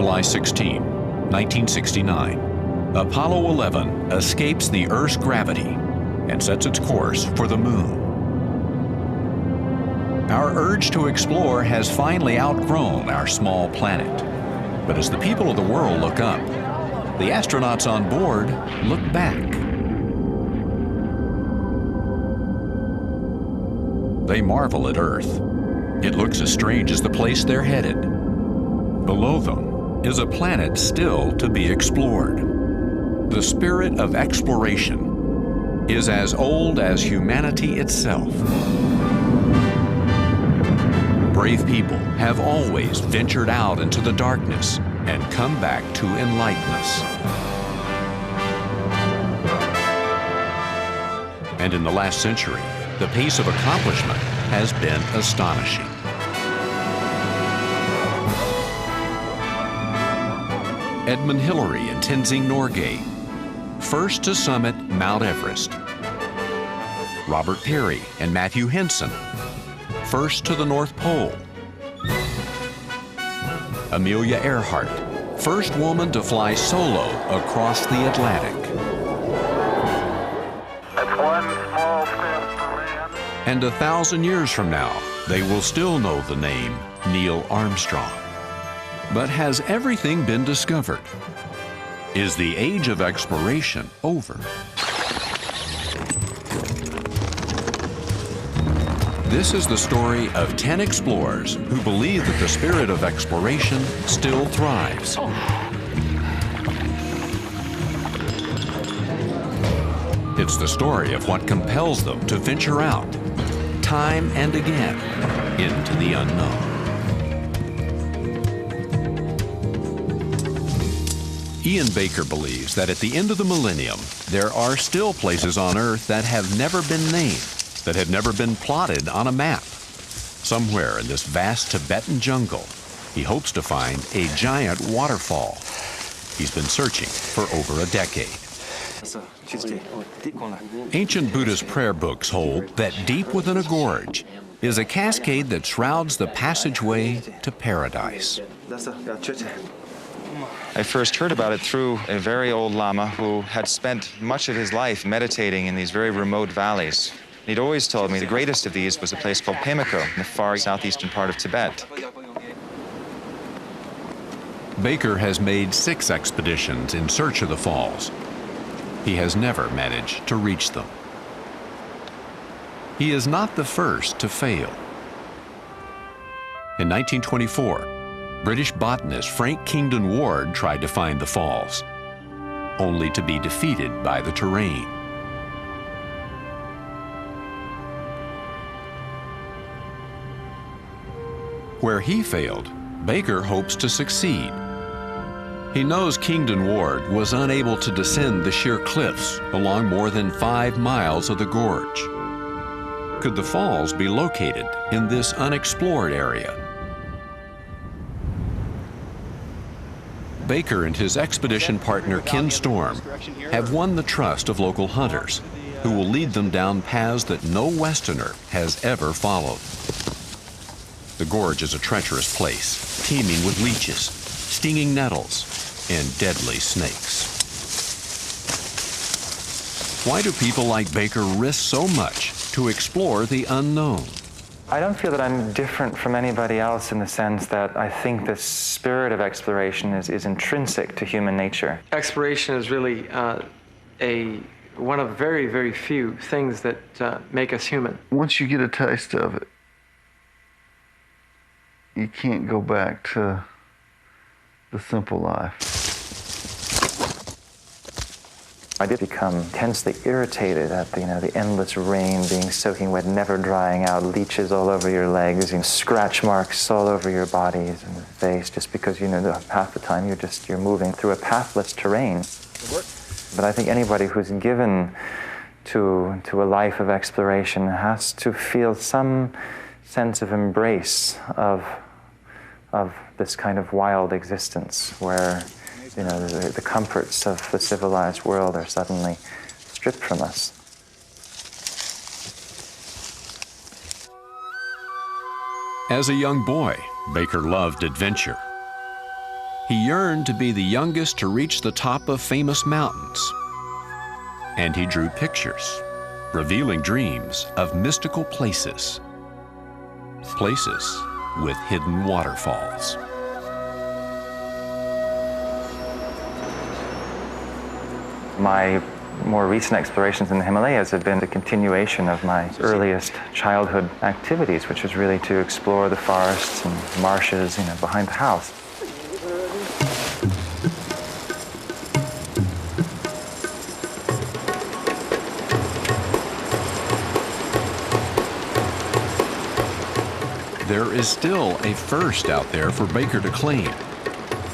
July 16, 1969, Apollo 11 escapes the Earth's gravity and sets its course for the moon. Our urge to explore has finally outgrown our small planet. But as the people of the world look up, the astronauts on board look back. They marvel at Earth. It looks as strange as the place they're headed. Below them is a planet still to be explored. The spirit of exploration is as old as humanity itself. Brave people have always ventured out into the darkness and come back to enlighten us. And in the last century, the pace of accomplishment has been astonishing. Edmund Hillary and Tenzing Norgay, first to summit Mount Everest. Robert Peary and Matthew Henson, first to the North Pole. Amelia Earhart, first woman to fly solo across the Atlantic. That's one small step for man. And 1,000 years from now, they will still know the name Neil Armstrong. But has everything been discovered? Is the age of exploration over? This is the story of 10 explorers who believe that the spirit of exploration still thrives. It's the story of what compels them to venture out, time and again, into the unknown. Ian Baker believes that at the end of the millennium, there are still places on Earth that have never been named, that have never been plotted on a map. Somewhere in this vast Tibetan jungle, he hopes to find a giant waterfall. He's been searching for over a decade. Ancient Buddhist prayer books hold that deep within a gorge is a cascade that shrouds the passageway to paradise. I first heard about it through a very old Lama who had spent much of his life meditating in these very remote valleys. He'd always told me the greatest of these was a place called Pimlico in the far southeastern part of Tibet. Baker has made 6 expeditions in search of the falls. He has never managed to reach them. He is not the first to fail. In 1924, British botanist Frank Kingdon Ward tried to find the falls, only to be defeated by the terrain. Where he failed, Baker hopes to succeed. He knows Kingdon Ward was unable to descend the sheer cliffs along more than 5 miles of the gorge. Could the falls be located in this unexplored area? Baker and his expedition partner Ken Storm have won the trust of local hunters who will lead them down paths that no Westerner has ever followed. The gorge is a treacherous place, teeming with leeches, stinging nettles, and deadly snakes. Why do people like Baker risk so much to explore the unknown? I don't feel that I'm different from anybody else in the sense that I think the spirit of exploration is intrinsic to human nature. Exploration is really one of very, very few things that make us human. Once you get a taste of it, you can't go back to the simple life. I did become intensely irritated at the endless rain being soaking wet, never drying out, leeches all over your legs, scratch marks all over your bodies and the face, just because half the time you're moving through a pathless terrain. But I think anybody who's given to a life of exploration has to feel some sense of embrace of this kind of wild existence where the comforts of the civilized world are suddenly stripped from us. As a young boy, Baker loved adventure. He yearned to be the youngest to reach the top of famous mountains. And he drew pictures, revealing dreams of mystical places. Places with hidden waterfalls. My more recent explorations in the Himalayas have been the continuation of my earliest childhood activities, which was really to explore the forests and marshes, behind the house. There is still a first out there for Baker to claim,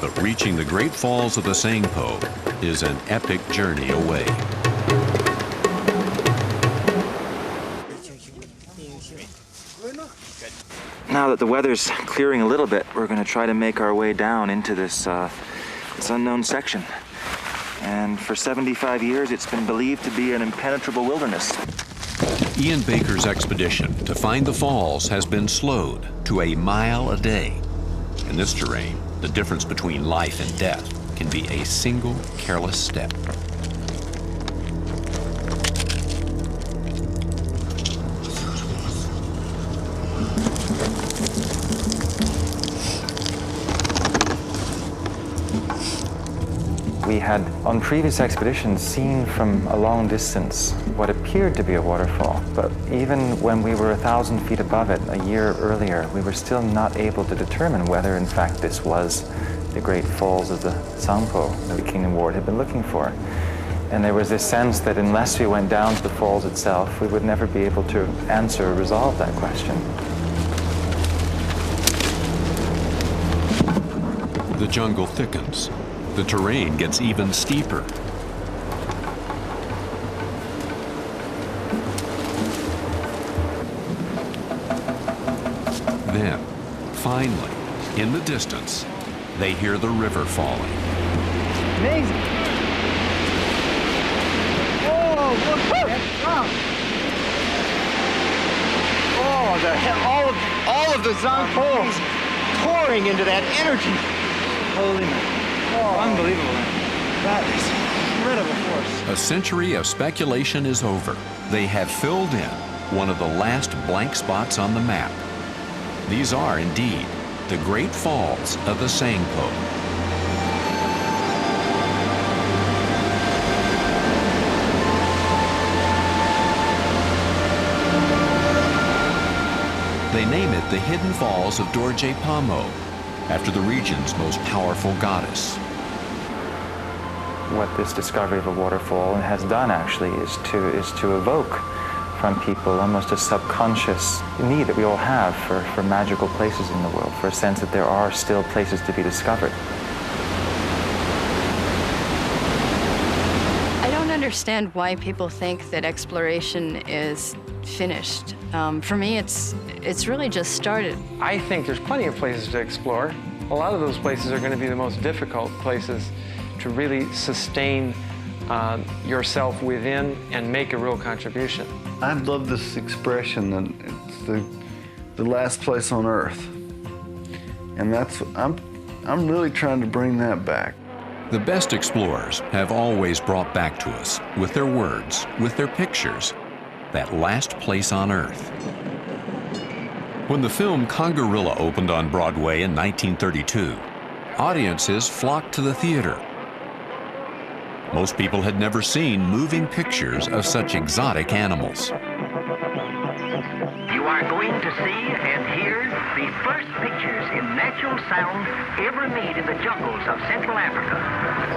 but reaching the Great Falls of the Sangpo is an epic journey away. Now that the weather's clearing a little bit, we're going to try to make our way down into this unknown section. And for 75 years, it's been believed to be an impenetrable wilderness. Ian Baker's expedition to find the falls has been slowed to a mile a day. In this terrain, the difference between life and death can be a single careless step. We had, on previous expeditions, seen from a long distance what appeared to be a waterfall. But even when we were 1,000 feet above it a year earlier, we were still not able to determine whether, in fact, this was the Great Falls of the Sangpo that the Kingdom Ward had been looking for. And there was this sense that unless we went down to the falls itself, we would never be able to answer or resolve that question. The jungle thickens. The terrain gets even steeper. Then, finally, in the distance, they hear the river falling. Amazing. Oh, look at that drop. Oh, all of the Zangpo is pouring into that energy. Holy man. Oh, unbelievable. That is incredible force. A century of speculation is over. They have filled in one of the last blank spots on the map. These are indeed the Great Falls of the Sangpo. They name it the Hidden Falls of Dorje Pamo, after the region's most powerful goddess. What this discovery of a waterfall has done, actually, is to evoke from people almost a subconscious need that we all have for magical places in the world, for a sense that there are still places to be discovered. I don't understand why people think that exploration is finished. For me, it's really just started. I think there's plenty of places to explore. A lot of those places are going to be the most difficult places to really sustain yourself within and make a real contribution. I love this expression that it's the last place on earth. And I'm really trying to bring that back. The best explorers have always brought back to us, with their words, with their pictures, that last place on earth. When the film Congarilla opened on Broadway in 1932, audiences flocked to the theater. Most people had never seen moving pictures of such exotic animals. You are going to see and hear the first pictures in natural sound ever made in the jungles of Central Africa.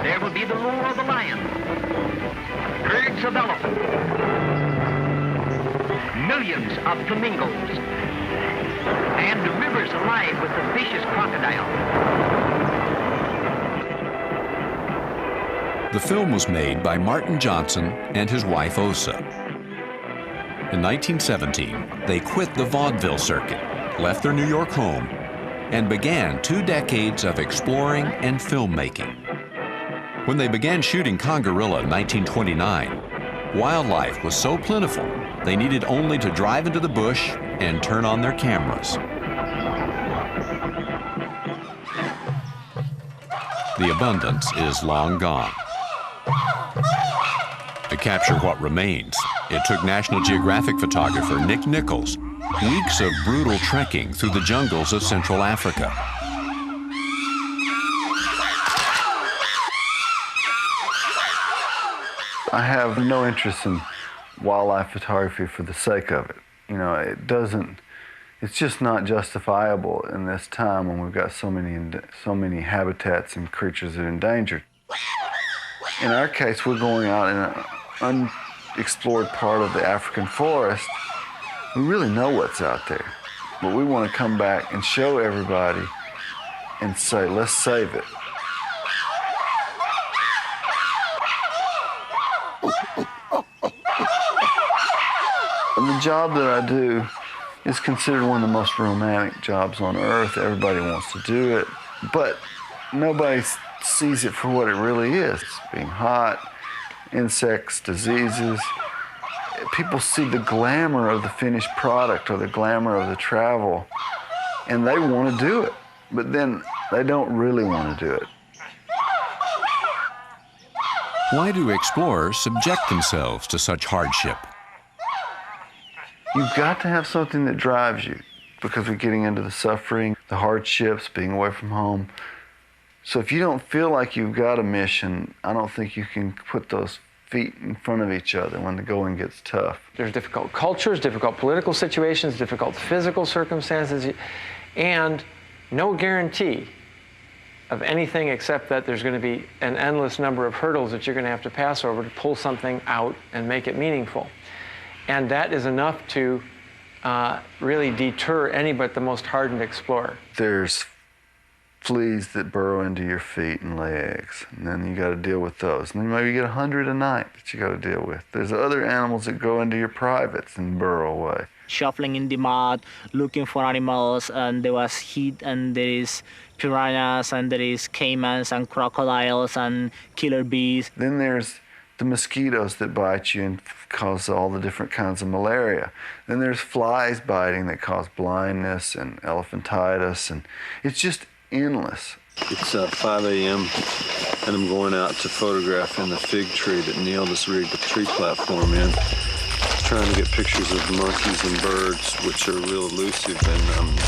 There will be the roar of the lion, herds of elephants, millions of flamingos, and the rivers alive with the vicious crocodile. The film was made by Martin Johnson and his wife Osa. In 1917, they quit the vaudeville circuit, left their New York home, and began 2 decades of exploring and filmmaking. When they began shooting Congarilla in 1929, wildlife was so plentiful, they needed only to drive into the bush and turn on their cameras. the abundance is long gone. To capture what remains, it took National Geographic photographer Nick Nichols weeks of brutal trekking through the jungles of Central Africa. I have no interest in wildlife photography for the sake of it. You know, it's just not justifiable in this time when we've got so many habitats and creatures that are endangered. In our case, we're going out in an unexplored part of the African forest. We really know what's out there, but we want to come back and show everybody and say, let's save it. The job that I do is considered one of the most romantic jobs on earth. Everybody wants to do it, but nobody sees it for what it really is. It's being hot, insects, diseases. People see the glamour of the finished product or the glamour of the travel, and they want to do it, but then they don't really want to do it. Why do explorers subject themselves to such hardship? You've got to have something that drives you, because we're getting into the suffering, the hardships, being away from home. So if you don't feel like you've got a mission, I don't think you can put those feet in front of each other when the going gets tough. There's difficult cultures, difficult political situations, difficult physical circumstances, and no guarantee of anything except that there's going to be an endless number of hurdles that you're going to have to pass over to pull something out and make it meaningful. And that is enough to really deter any but the most hardened explorer. There's fleas that burrow into your feet and lay eggs, and then you got to deal with those. And then maybe you get 100 a night that you got to deal with. There's other animals that go into your privates and burrow away. Shuffling in the mud, looking for animals, and there was heat, and there is piranhas, and there is caimans, and crocodiles, and killer bees. Then there's the mosquitoes that bite you and cause all the different kinds of malaria. Then there's flies biting that cause blindness and elephantitis, and it's just endless. It's 5 a.m. and I'm going out to photograph in the fig tree that Neil has rigged the tree platform in. Trying to get pictures of monkeys and birds, which are real elusive, and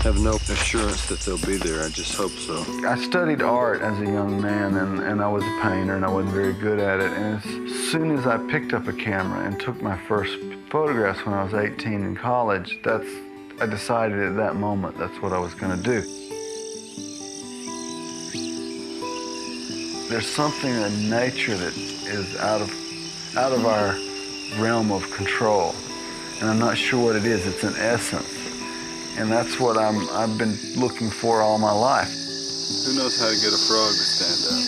have no assurance that they'll be there. I just hope so. I studied art as a young man, and I was a painter, and I wasn't very good at it. And as soon as I picked up a camera and took my first photographs when I was 18 in college, I decided at that moment that's what I was going to do. There's something in nature that is out of our realm of control, and I'm not sure what it is. It's an essence. And that's what I've been looking for all my life. Who knows how to get a frog to stand up?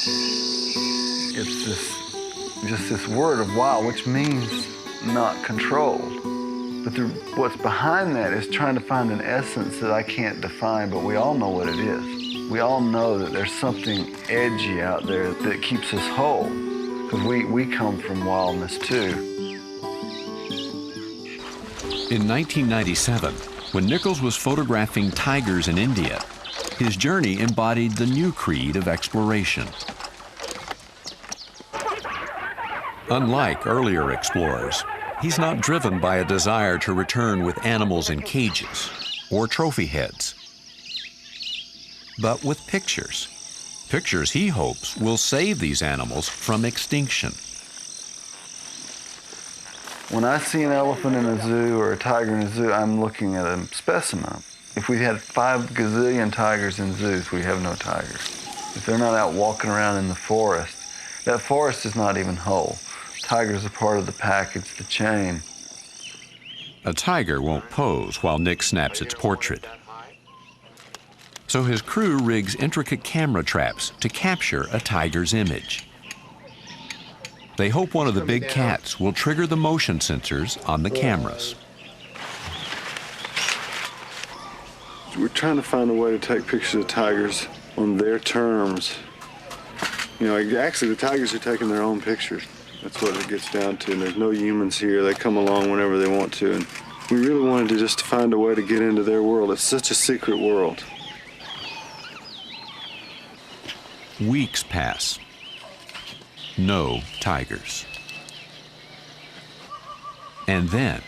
It's just this word of wow, which means not controlled. But what's behind that is trying to find an essence that I can't define, but we all know what it is. We all know that there's something edgy out there that keeps us whole, because we come from wildness too. In 1997, when Nichols was photographing tigers in India, his journey embodied the new creed of exploration. Unlike earlier explorers, he's not driven by a desire to return with animals in cages or trophy heads, but with pictures. Pictures he hopes will save these animals from extinction. When I see an elephant in a zoo or a tiger in a zoo, I'm looking at a specimen. If we had 5 gazillion tigers in zoos, we have no tigers. If they're not out walking around in the forest, that forest is not even whole. Tigers are part of the package, the chain. A tiger won't pose while Nick snaps its portrait. So his crew rigs intricate camera traps to capture a tiger's image. They hope one of the big cats will trigger the motion sensors on the cameras. We're trying to find a way to take pictures of tigers on their terms. You know, actually the tigers are taking their own pictures. That's what it gets down to, and there's no humans here. They come along whenever they want to, and we really wanted to just find a way to get into their world. It's such a secret world. Weeks pass. No tigers. And then,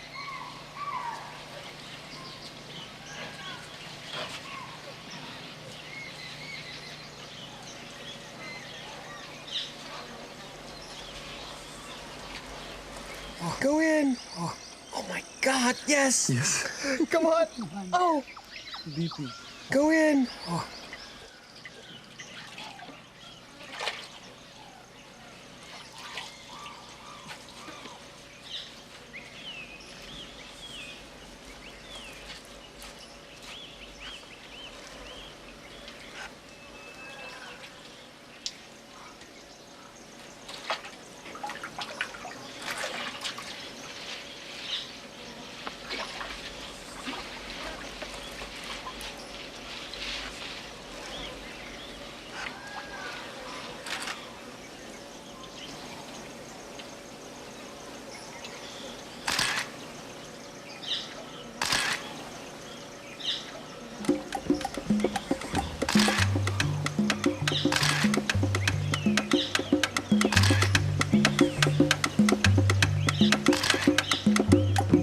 go in. Oh my God, yes. Yes. Come on. Oh. Go in. Oh.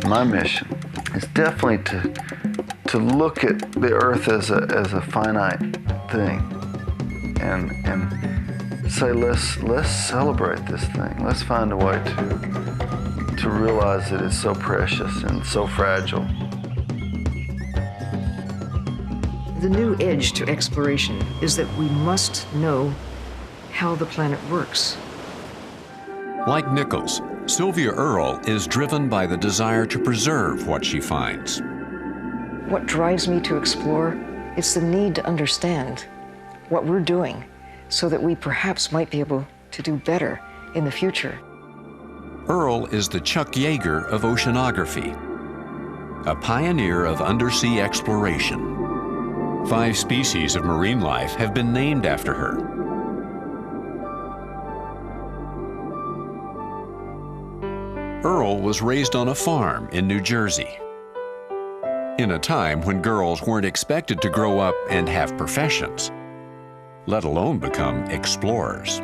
My mission is definitely to look at the Earth as a finite thing, and say let's celebrate this thing. Let's find a way to realize that it's so precious and so fragile. The new edge to exploration is that we must know how the planet works. like Nichols, Sylvia Earle is driven by the desire to preserve what she finds. What drives me to explore is the need to understand what we're doing so that we perhaps might be able to do better in the future. Earle is the Chuck Yeager of oceanography, a pioneer of undersea exploration. 5 species of marine life have been named after her. Earle was raised on a farm in New Jersey, in a time when girls weren't expected to grow up and have professions, let alone become explorers.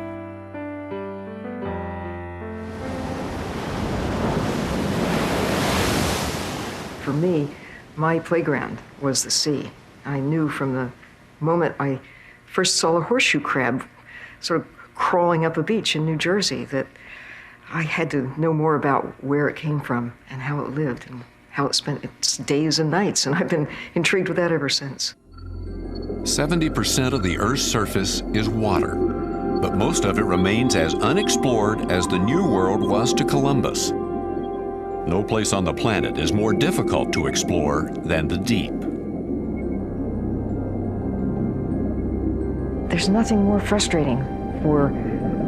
For me, my playground was the sea. I knew from the moment I first saw a horseshoe crab sort of crawling up a beach in New Jersey that I had to know more about where it came from and how it lived and how it spent its days and nights, and I've been intrigued with that ever since. 70% of the Earth's surface is water, but most of it remains as unexplored as the New World was to Columbus. No place on the planet is more difficult to explore than the deep. There's nothing more frustrating for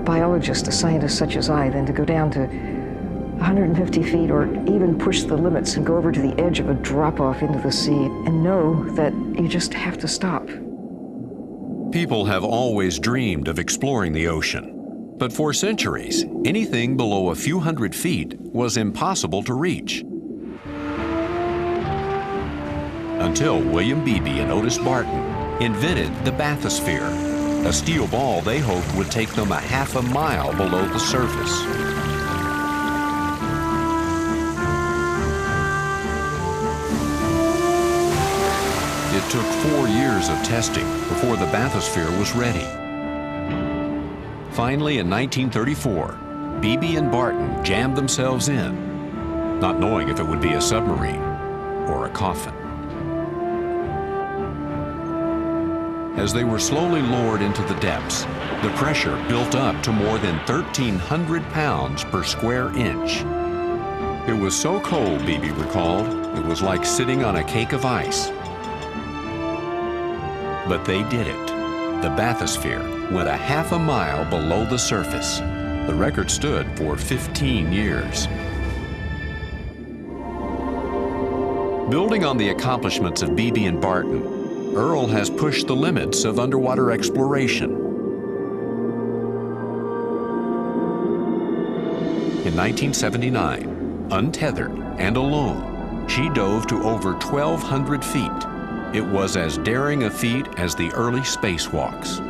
biologists, a scientist such as I, than to go down to 150 feet or even push the limits and go over to the edge of a drop-off into the sea and know that you just have to stop. People have always dreamed of exploring the ocean, but for centuries, anything below a few hundred feet was impossible to reach. Until William Beebe and Otis Barton invented the bathysphere, a steel ball they hoped would take them a half a mile below the surface. It took 4 years of testing before the bathysphere was ready. Finally, in 1934, Beebe and Barton jammed themselves in, not knowing if it would be a submarine or a coffin. As they were slowly lowered into the depths, the pressure built up to more than 1,300 pounds per square inch. It was so cold, Beebe recalled, it was like sitting on a cake of ice. But they did it. The bathysphere went a half a mile below the surface. The record stood for 15 years. Building on the accomplishments of Beebe and Barton, Earle has pushed the limits of underwater exploration. In 1979, untethered and alone, she dove to over 1,200 feet. It was as daring a feat as the early spacewalks.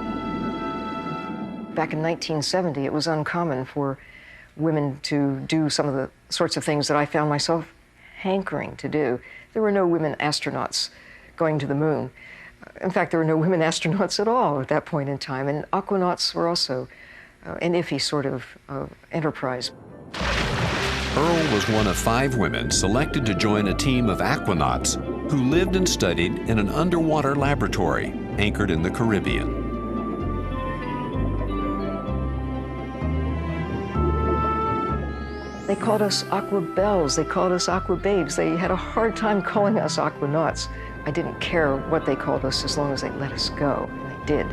Back in 1970, it was uncommon for women to do some of the sorts of things that I found myself hankering to do. There were no women astronauts going to the moon. In fact, there were no women astronauts at all at that point in time, and aquanauts were also an iffy sort of enterprise. Earl was one of 5 women selected to join a team of aquanauts who lived and studied in an underwater laboratory anchored in the Caribbean. They called us aqua belles, they called us aqua babes. They had a hard time calling us aquanauts. I didn't care what they called us as long as they let us go, and they did.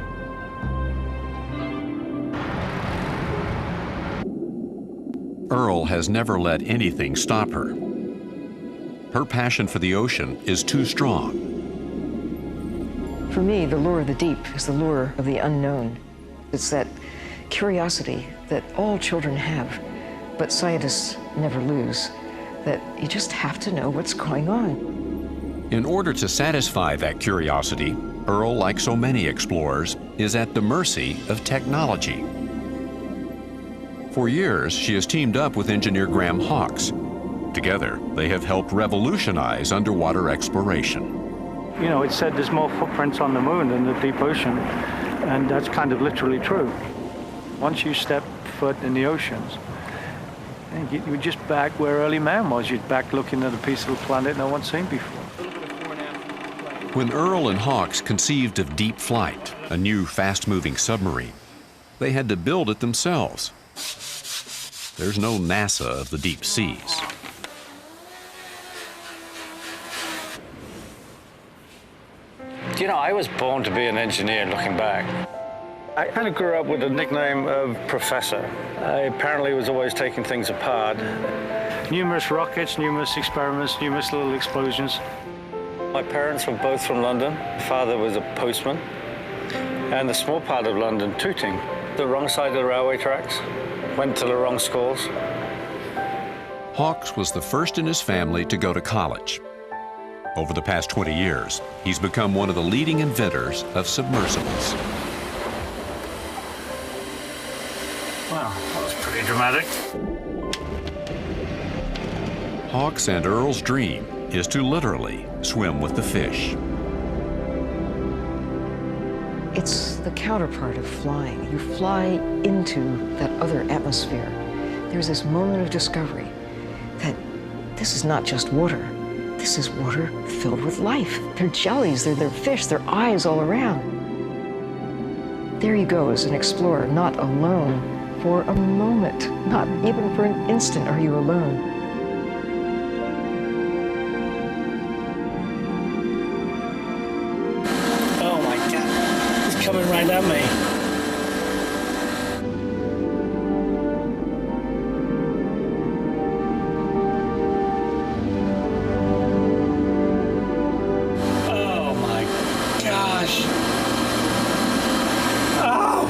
Earl has never let anything stop her. Her passion for the ocean is too strong. For me, the lure of the deep is the lure of the unknown. It's that curiosity that all children have, but scientists never lose, that you just have to know what's going on. In order to satisfy that curiosity, Earl, like so many explorers, is at the mercy of technology. For years, she has teamed up with engineer Graham Hawkes. Together, they have helped revolutionize underwater exploration. You know, it's said there's more footprints on the moon than the deep ocean, and that's kind of literally true. Once you step foot in the oceans, you're just back where early man was. You're back looking at a piece of the planet no one's seen before. When Earl and Hawkes conceived of deep flight, a new fast-moving submarine, they had to build it themselves. There's no NASA of the deep seas. You know, I was born to be an engineer, looking back. I kind of grew up with the nickname of Professor. I apparently was always taking things apart. Numerous rockets, numerous experiments, numerous little explosions. My parents were both from London. Father was a postman. And the small part of London, Tooting, the wrong side of the railway tracks. Went to the wrong schools. Hawkes was the first in his family to go to college. Over the past 20 years, he's become one of the leading inventors of submersibles. Wow, that was pretty dramatic. Hawkes and Earl's dream is to literally swim with the fish. It's the counterpart of flying. You fly into that other atmosphere. There's this moment of discovery that this is not just water. This is water filled with life. They're jellies, they're fish, they're eyes all around. There you go as an explorer, not alone for a moment. Not even for an instant are you alone. Coming right at me. Oh my gosh. Oh,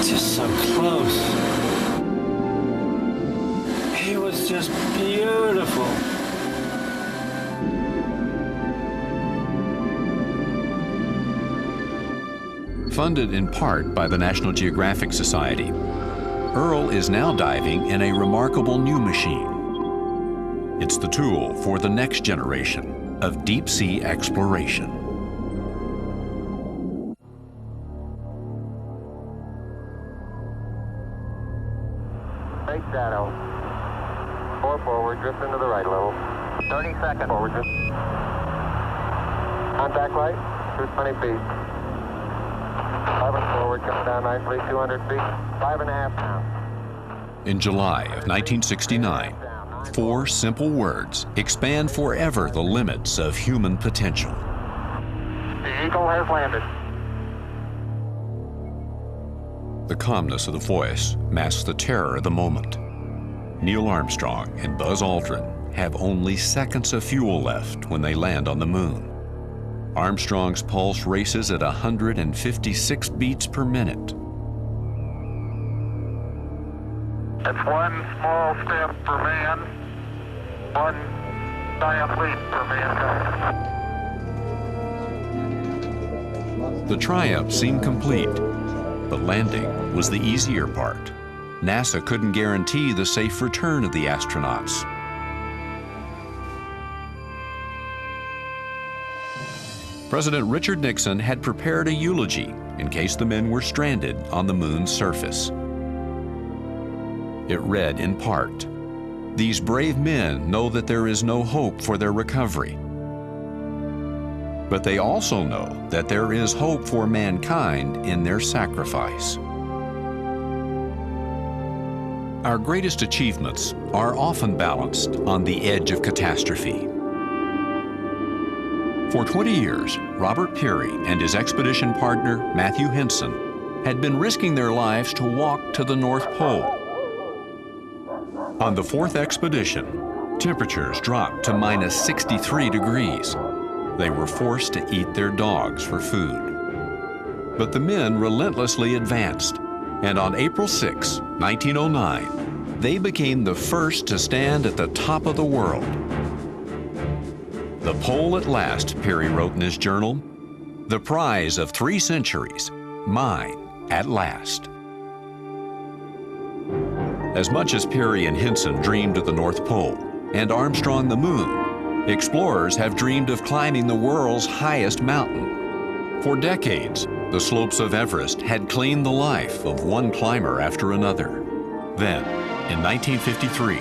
just so close. He was just beautiful. Funded in part by the National Geographic Society, Earl is now diving in a remarkable new machine. It's the tool for the next generation of deep-sea exploration. Big shadow. 4 forward, drift into the right a little. 30 seconds. Forward, drift. Contact light, 220 feet. 5 and forward, coming down nicely, 200 feet. 5.5 now. In July of 1969, 4 simple words expand forever the limits of human potential. The Eagle has landed. The calmness of the voice masks the terror of the moment. Neil Armstrong and Buzz Aldrin have only seconds of fuel left when they land on the moon. Armstrong's pulse races at 156 beats per minute. It's 1 small step for man, 1 giant leap for mankind. The triumphs seem complete, But landing was the easier part. NASA couldn't guarantee the safe return of the astronauts. President Richard Nixon had prepared a eulogy in case the men were stranded on the moon's surface. It read in part, "These brave men know that there is no hope for their recovery. But they also know that there is hope for mankind in their sacrifice." Our greatest achievements are often balanced on the edge of catastrophe. For 20 years, Robert Peary and his expedition partner, Matthew Henson, had been risking their lives to walk to the North Pole. On the fourth expedition, temperatures dropped to minus 63 degrees. They were forced to eat their dogs for food. But the men relentlessly advanced, and on April 6, 1909, they became the first to stand at the top of the world. "The pole at last," Peary wrote in his journal. "The prize of 3 centuries, mine at last." As much as Peary and Henson dreamed of the North Pole and Armstrong the moon, explorers have dreamed of climbing the world's highest mountain. For decades, the slopes of Everest had claimed the life of one climber after another. Then, in 1953,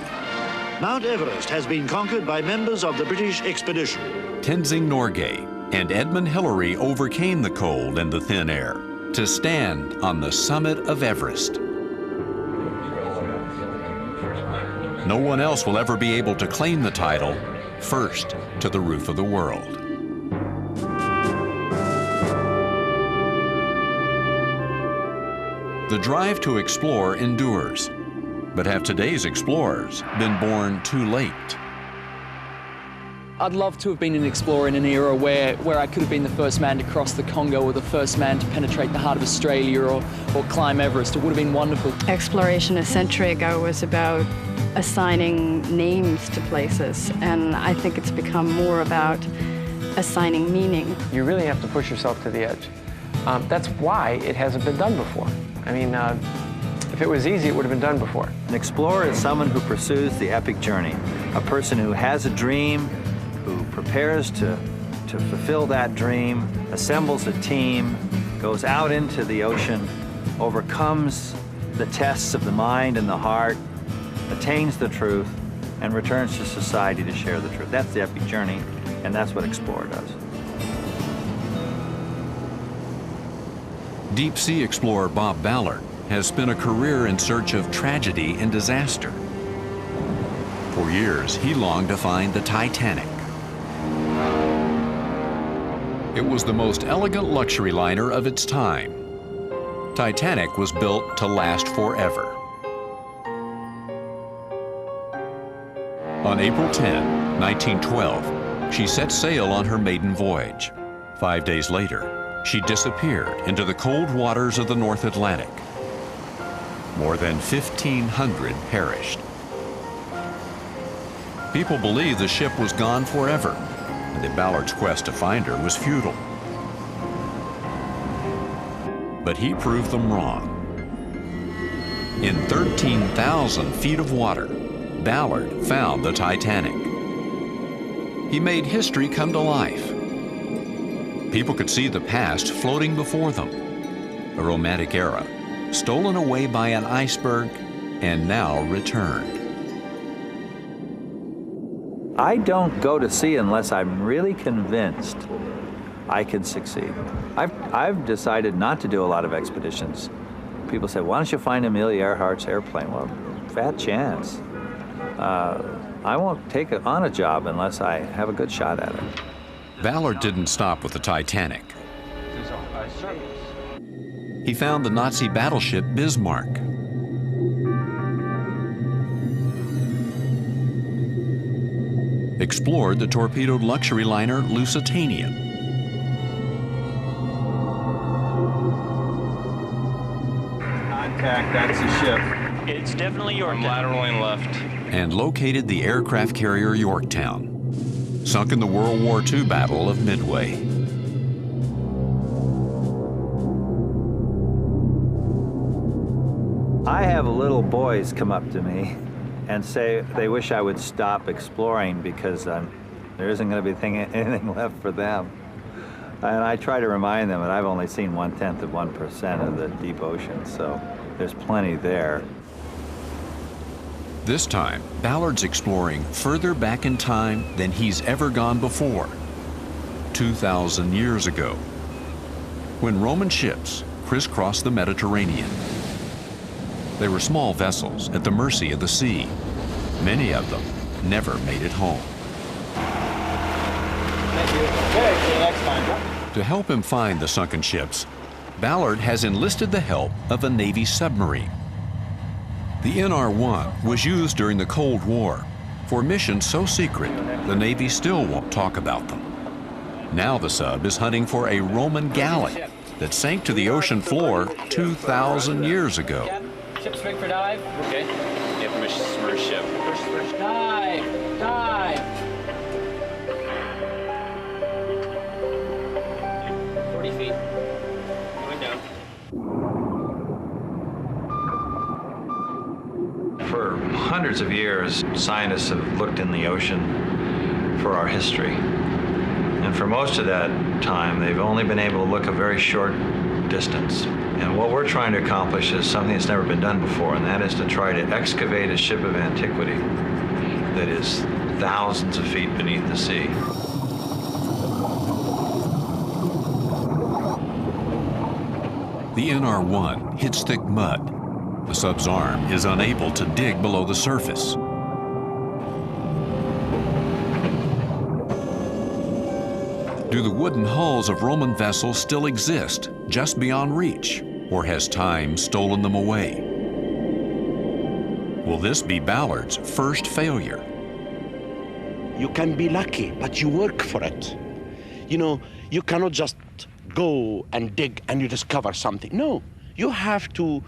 Mount Everest has been conquered by members of the British expedition. Tenzing Norgay and Edmund Hillary overcame the cold and the thin air to stand on the summit of Everest. No one else will ever be able to claim the title, first to the roof of the world. The drive to explore endures, but have today's explorers been born too late? I'd love to have been an explorer in an era where I could have been the first man to cross the Congo or the first man to penetrate the heart of Australia or climb Everest. It would have been wonderful. Exploration a century ago was about assigning names to places, and I think it's become more about assigning meaning. You really have to push yourself to the edge. That's why it hasn't been done before. I mean, if it was easy, it would have been done before. An explorer is someone who pursues the epic journey, a person who has a dream, who prepares to fulfill that dream, assembles a team, goes out into the ocean, overcomes the tests of the mind and the heart, attains the truth, and returns to society to share the truth. That's the epic journey, and that's what Explorer does. Deep sea explorer Bob Ballard has spent a career in search of tragedy and disaster. For years, he longed to find the Titanic. It was the most elegant luxury liner of its time. Titanic was built to last forever. On April 10, 1912, she set sail on her maiden voyage. 5 days later, she disappeared into the cold waters of the North Atlantic. More than 1,500 perished. People believed the ship was gone forever, and that Ballard's quest to find her was futile. But he proved them wrong. In 13,000 feet of water, Ballard found the Titanic. He made history come to life. People could see the past floating before them. A romantic era, stolen away by an iceberg, and now returned. I don't go to sea unless I'm really convinced I can succeed. I've decided not to do a lot of expeditions. People say, why don't you find Amelia Earhart's airplane? Well, fat chance. I won't take on a job unless I have a good shot at it. Ballard didn't stop with the Titanic. He found the Nazi battleship Bismarck. Explored the torpedoed luxury liner Lusitania. Contact, that's the ship. It's definitely Yorktown. I'm lateraling left. And located the aircraft carrier Yorktown, sunk in the World War II Battle of Midway. I have little boys come up to me and say they wish I would stop exploring because there isn't going to be anything left for them. And I try to remind them that I've only seen 0.1% of the deep ocean, so there's plenty there. This time, Ballard's exploring further back in time than he's ever gone before. 2,000 years ago, when Roman ships crisscrossed the Mediterranean. They were small vessels at the mercy of the sea. Many of them never made it home. Thank you. Okay, see you next time. To help him find the sunken ships, Ballard has enlisted the help of a Navy submarine. The NR-1 was used during the Cold War for missions so secret the Navy still won't talk about them. Now the sub is hunting for a Roman galley that sank to the ocean floor 2,000 years ago. Ship's ready for dive. Okay. Yeah, permission to submerge ship. Dive! Dive! 40 feet. Going down. For hundreds of years, scientists have looked in the ocean for our history. And for most of that time, they've only been able to look a very short distance. And what we're trying to accomplish is something that's never been done before, and that is to try to excavate a ship of antiquity that is thousands of feet beneath the sea. The NR-1 hits thick mud. The sub's arm is unable to dig below the surface. Do the wooden hulls of Roman vessels still exist just beyond reach, or has time stolen them away? Will this be Ballard's first failure? You can be lucky, but you work for it. You know, you cannot just go and dig and you discover something. No, you have to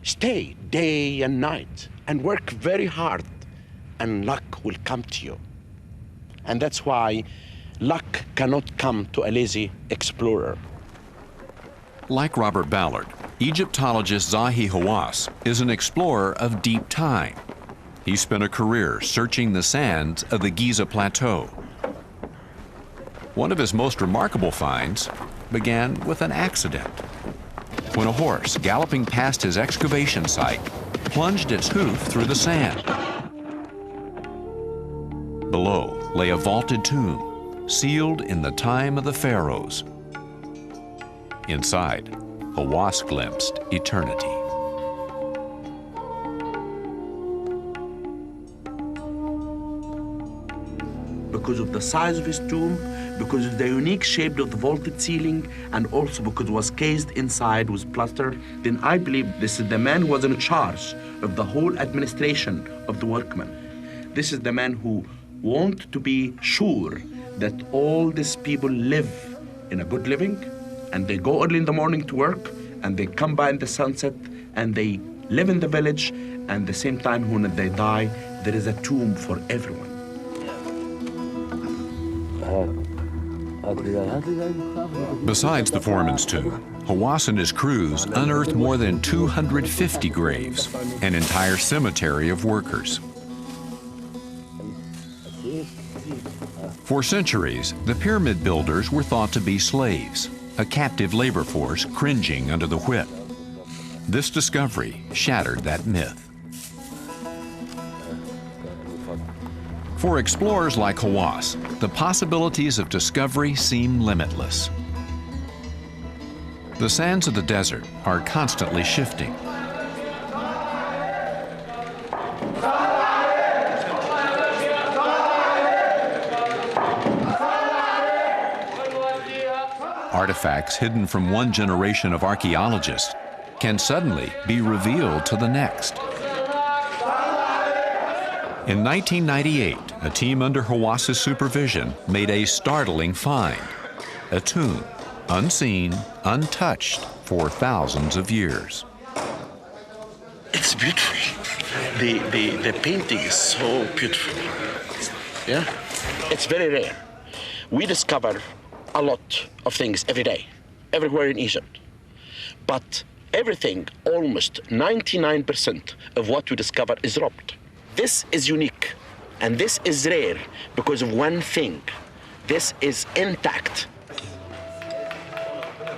stay day and night and work very hard, and luck will come to you. And that's why luck cannot come to a lazy explorer. Like Robert Ballard, Egyptologist Zahi Hawass is an explorer of deep time. He spent a career searching the sands of the Giza Plateau. One of his most remarkable finds began with an accident. When a horse galloping past his excavation site plunged its hoof through the sand. Below lay a vaulted tomb, sealed in the time of the pharaohs. Inside, Hawass glimpsed eternity. Because of the size of his tomb, because of the unique shape of the vaulted ceiling, and also because it was cased inside with plaster, then I believe this is the man who was in charge of the whole administration of the workmen. This is the man who wanted to be sure that all these people live in a good living, and they go early in the morning to work, and they come by in the sunset, and they live in the village, and at the same time when they die, there is a tomb for everyone. Besides the foreman's tomb, Hawass and his crews unearthed more than 250 graves, an entire cemetery of workers. For centuries, the pyramid builders were thought to be slaves, a captive labor force cringing under the whip. This discovery shattered that myth. For explorers like Hawass, the possibilities of discovery seem limitless. The sands of the desert are constantly shifting. Artifacts hidden from one generation of archaeologists can suddenly be revealed to the next. In 1998, a team under Hawass's supervision made a startling find: a tomb, unseen, untouched for thousands of years. It's beautiful. The painting is so beautiful. Yeah, it's very rare. We discover a lot of things every day, everywhere in Egypt. But everything, almost 99% of what we discover is robbed. This is unique, and this is rare because of one thing. This is intact.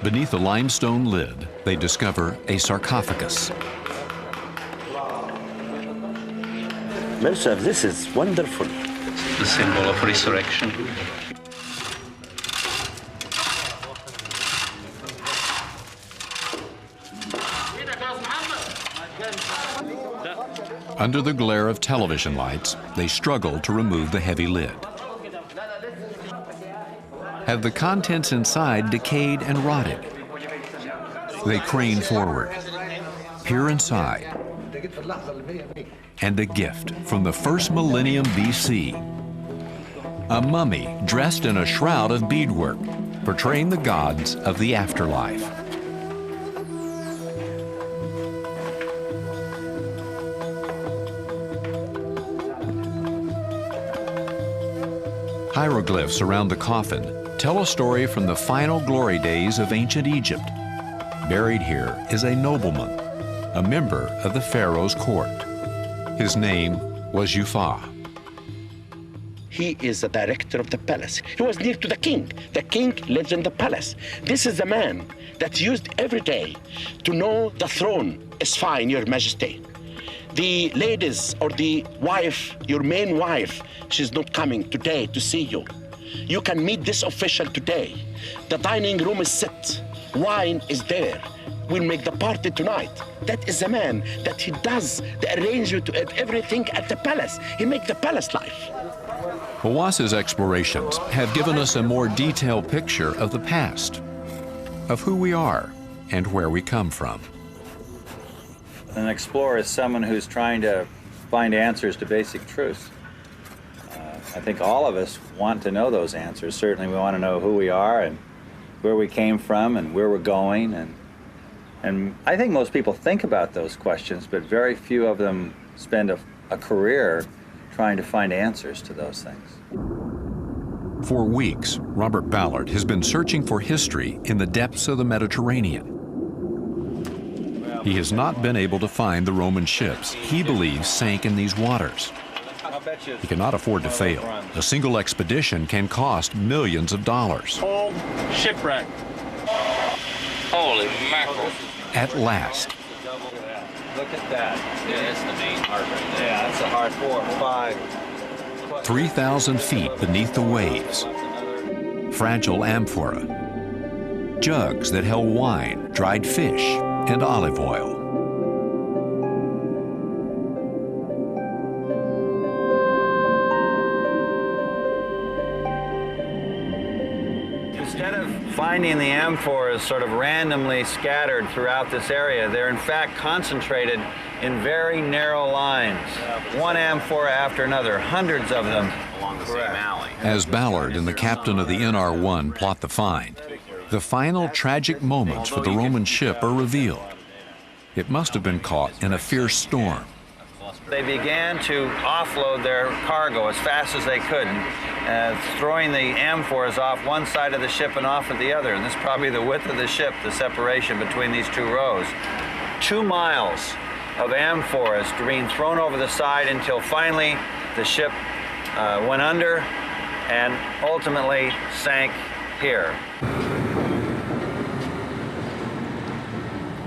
Beneath a limestone lid, they discover a sarcophagus. Mirza, this is wonderful. The symbol of resurrection. Under the glare of television lights, they struggle to remove the heavy lid. Have the contents inside decayed and rotted? They crane forward, peer inside, and a gift from the first millennium BC. A mummy dressed in a shroud of beadwork, portraying the gods of the afterlife. Hieroglyphs around the coffin tell a story from the final glory days of ancient Egypt. Buried here is a nobleman, a member of the pharaoh's court. His name was Yufa. He is the director of the palace. He was near to the king. The king lives in the palace. This is the man that's used every day to know the throne is fine, Your Majesty. The ladies or the wife, your main wife, she's not coming today to see you. You can meet this official today. The dining room is set. Wine is there. We'll make the party tonight. That is the man that he does the arrangement of everything at the palace. He makes the palace life. Hawas's explorations have given us a more detailed picture of the past, of who we are and where we come from. An explorer is someone who's trying to find answers to basic truths. I think all of us want to know those answers. Certainly we want to know who we are and where we came from and where we're going. And I think most people think about those questions, but very few of them spend a career trying to find answers to those things. For weeks, Robert Ballard has been searching for history in the depths of the Mediterranean. He has not been able to find the Roman ships he believes sank in these waters. He cannot afford to fail. A single expedition can cost millions of dollars. Whole shipwreck. Holy mackerel. At last, Look at that. Yeah, that's the main heart right there. Yeah, that's the heart 4 or 5. 3,000 feet beneath the waves, fragile amphora, jugs that held wine, dried fish, and olive oil. Instead of finding the amphoras sort of randomly scattered throughout this area, they're in fact concentrated in very narrow lines. One amphora after another, hundreds of them. Along the same alley. As Ballard and the captain of the NR-1 plot the find, the final tragic moments for the Roman ship are revealed. It must have been caught in a fierce storm. They began to offload their cargo as fast as they could, throwing the amphoras off one side of the ship and off of the other. And this is probably the width of the ship, the separation between these two rows. 2 miles of amphoras being thrown over the side until finally the ship went under and ultimately sank here.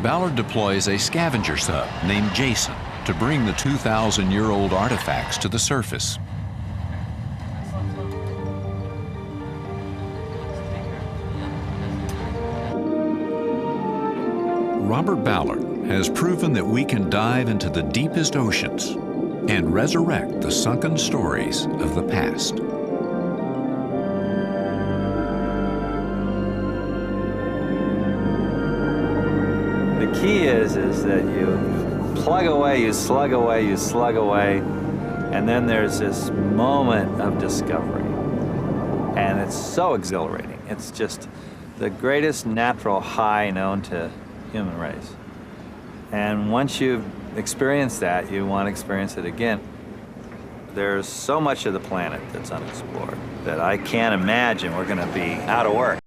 Ballard deploys a scavenger sub named Jason to bring the 2,000-year-old artifacts to the surface. Robert Ballard has proven that we can dive into the deepest oceans and resurrect the sunken stories of the past. The key is that you plug away, you slug away, you slug away, and then there's this moment of discovery. And it's so exhilarating. It's just the greatest natural high known to human race. And once you've experienced that, you want to experience it again. There's so much of the planet that's unexplored that I can't imagine we're going to be out of work.